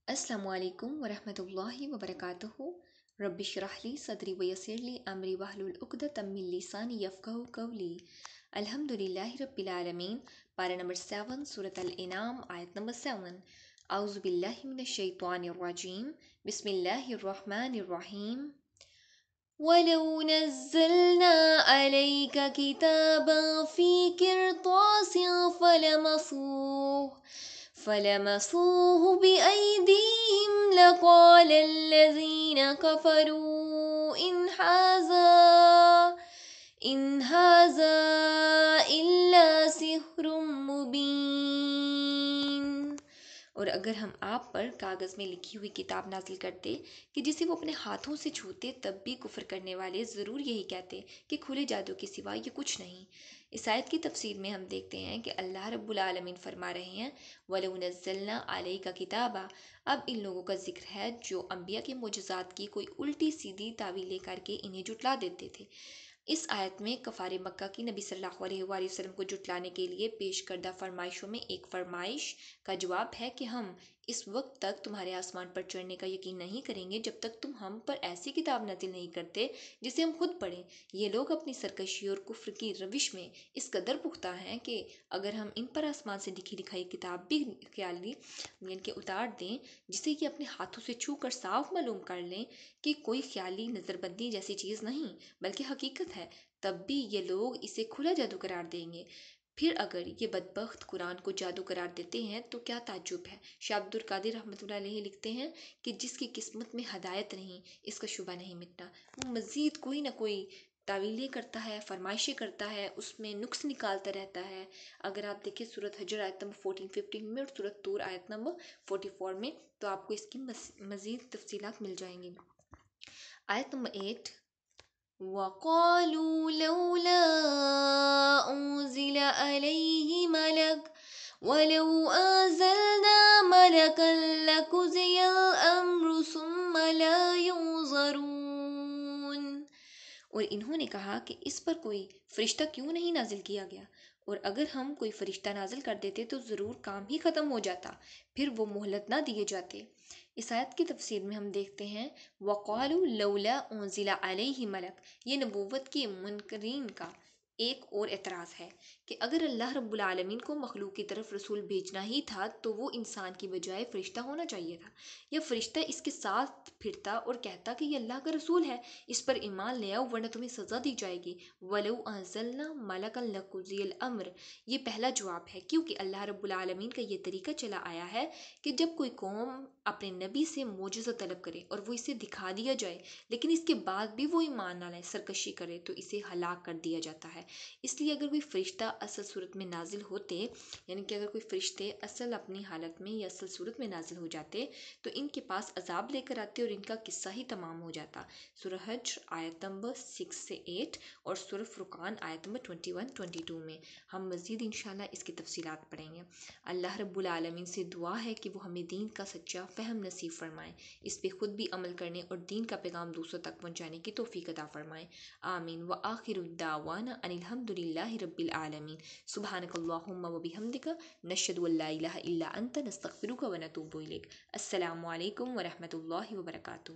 السلام علیکم ورحمۃ اللہ وبرکاتہ۔ رب اشرح لی صدری ویسر لی امری واحلل عقدۃ من لسانی یفقہوا قولی۔ الحمد للہ رب العالمین۔ پارہ نمبر 7 سورۃ الانعام آیت نمبر 7۔ اعوذ باللہ من الشیطان الرجیم، بسم اللہ الرحمن الرحیم۔ وَلَوْ نَزَّلْنَا عَلَيْكَ كِتَابًا فِي قِرْطَاسٍ فلمسوه بأيديهم لقال الذين كفروا إن هذا إلا سحر مبين۔ اور اگر ہم آپ پر کاغذ میں لکھی ہوئی کتاب نازل کرتے کہ جسے وہ اپنے ہاتھوں سے چھوتے، تب بھی کفر کرنے والے ضرور یہی کہتے کہ کھلے جادو کے سوا یہ کچھ نہیں۔ اس آیت کی تفسیر میں ہم دیکھتے ہیں کہ اللہ رب العالمین فرما رہے ہیں وَلَوْ نَزَّلْنَا عَلَيْكَ كِتَابًا۔ اب ان لوگوں کا ذکر ہے جو انبیاء کے معجزات کی کوئی الٹی سیدھی تعویلیں کر کے انہیں جھٹلا دیتے تھے۔ اس آیت میں کفار مکہ کی نبی صلی اللہ علیہ وآلہ وسلم کو جھٹلانے کے لیے پیش کردہ فرمائشوں میں ایک فرمائش کا جواب ہے کہ ہم اس وقت تک تمہارے آسمان پر چڑھنے کا یقین نہیں کریں گے جب تک تم ہم پر ایسی کتاب نازل نہیں کرتے جسے ہم خود پڑھیں۔ یہ لوگ اپنی سرکشی اور کفر کی روش میں اس قدر پختہ ہیں کہ اگر ہم ان پر آسمان سے لکھی دکھائی کتاب بھی خیالی یعنی کہ اتار دیں، جسے یہ اپنے ہاتھوں سے چھو کر صاف معلوم کر لیں کہ کوئی خیالی نظر بندی جیسی چیز نہیں بلکہ حقیقت ہے، تب بھی یہ لوگ اسے کھلا جادو قرار دیں گے۔ پھر اگر یہ بدبخت قرآن کو جادو قرار دیتے ہیں تو کیا تعجب ہے۔ شاہ عبد القادر رحمۃ اللہ علیہ لکھتے ہیں کہ جس کی قسمت میں ہدایت نہیں، اس کا شبہ نہیں مٹنا۔ وہ مزید کوئی نہ کوئی تعویلیں کرتا ہے، فرمائشیں کرتا ہے، اس میں نقص نکالتا رہتا ہے۔ اگر آپ دیکھیں سورۃ حجر آیت نمبر 14-15 میں اور سورۃ طور آیت نمبر 44 میں تو آپ کو اس کی مزید تفصیلات مل جائیں گی۔ آیت نمبر 8۔ وَقَالُوا لَوْلَا أُنزِلَ عَلَيْهِ مَلَكٌ وَلَوْ أَنزَلْنَا مَلَكًا لَقُضِيَ الْأَمْرُ ثُمَّ لَا يُنظَرُونَ۔ اور انہوں نے کہا کہ اس پر کوئی فرشتہ کیوں نہیں نازل کیا گیا، اور اگر ہم کوئی فرشتہ نازل کر دیتے تو ضرور کام ہی ختم ہو جاتا، پھر وہ مہلت نہ دیے جاتے۔ اس آیت کی تفسیر میں ہم دیکھتے ہیں وَقَالُوا لَوْلَا أُنزِلَ عَلَيْهِ مَلَكٌ۔ یہ نبوت کے منکرین کا ایک اور اعتراض ہے کہ اگر اللہ رب العالمین کو مخلوق کی طرف رسول بھیجنا ہی تھا تو وہ انسان کی بجائے فرشتہ ہونا چاہیے تھا، یا فرشتہ اس کے ساتھ پھرتا اور کہتا کہ یہ اللہ کا رسول ہے، اس پر ایمان لے آؤ ورنہ تمہیں سزا دی جائے گی۔ وَلَوْ أَنزَلْنَا مَلَكًا لَقُضِيَ الْأَمْرُ۔ یہ پہلا جواب ہے کیونکہ اللہ رب العالمین کا یہ طریقہ چلا آیا ہے کہ جب کوئی قوم اپنے نبی سے معجزہ طلب کرے اور وہ اسے دکھا دیا جائے لیکن اس کے بعد بھی وہ ایمان نہ لائے، سرکشی کرے، تو اسے ہلاک کر دیا جاتا ہے۔ اس لیے اگر کوئی فرشتہ اصل صورت میں نازل ہوتے، یعنی کہ اگر کوئی فرشتے اصل اپنی حالت میں یا اصل صورت میں نازل ہو جاتے تو ان کے پاس عذاب لے کر آتے اور ان کا قصہ ہی تمام ہو جاتا۔ سورہ حجر آیت نمبر 6 سے 8 اور سورہ فرقان آیت نمبر 21-22 میں ہم مزید انشاءاللہ اس کی تفصیلات پڑھیں گے۔ اللہ رب العالمین سے دعا ہے کہ وہ ہمیں دین کا سچا فہم نصیب فرمائیں، اس پہ خود بھی عمل کرنے اور دین کا پیغام دوسروں تک پہنچانے کی توفیق عطا فرمائیں، آمین۔ وآخر الدعوانا ان الحمد للہ رب العالمین۔ سبحانک اللہم وبحمدک، نشہد ان لا الہ الا انت، نستغفرک ونتوب الیک۔ السلام علیکم ورحمۃ اللہ وبرکاتہ۔